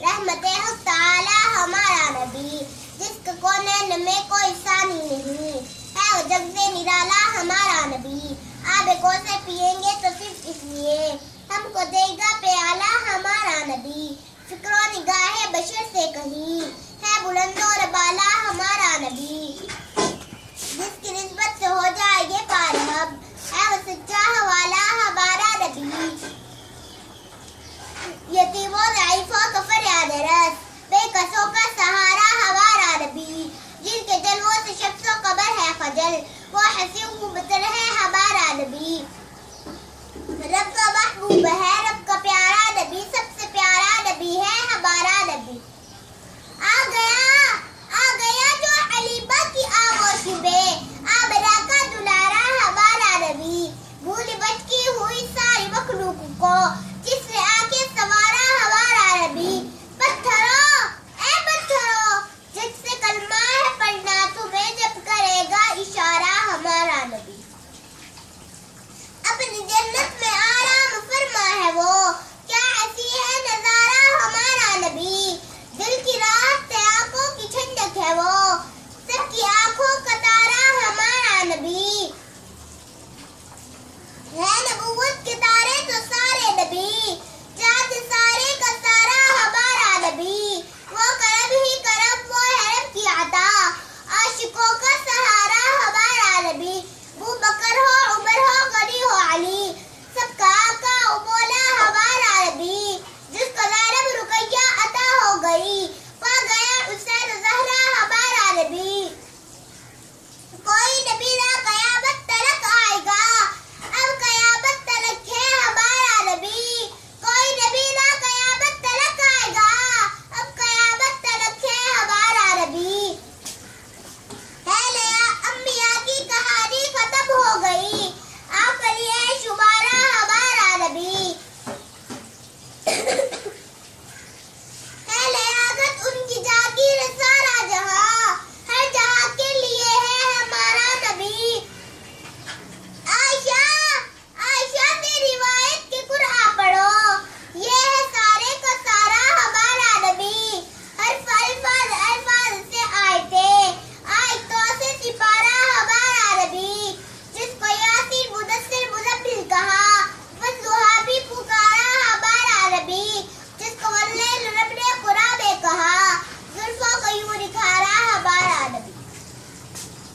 رحمت حق تعالی ہمارا نبی، جس کا کونین میں کوئی ثانی نہیں، ہے وہ جگ سے نرالا ہمارا نبی، آب کوثر پیئیں گے تو صرف اس لیے ہم کو دے گا پیالہ ہمارا نبی، فکر و نگاہ بشر سے کہیں ہے بلند و بالا ہمارا نبی، جس کی نسبت سے ہو جائے گے پارہب، ہے وہ سچا حوالہ ہمارا نبی، یتیموں ضعیفوں کا فریاد رس، بے کسوں کا سہارا ہمارا نبی، جن کے جلووں سے شمس و قمر ہے خجل، وہ حسین مبتل ہے ہمارا نبی، رب کا محبوب ہے رب کا پیارا نبی، سب سے پیارا نبی ہے ہمارا نبی، آ گیا جو حلیمہ کی آغوش میں، آمنہ کا دلارا ہمارا نبی، بھولی بچکی ہوئی ساری مخلوق کو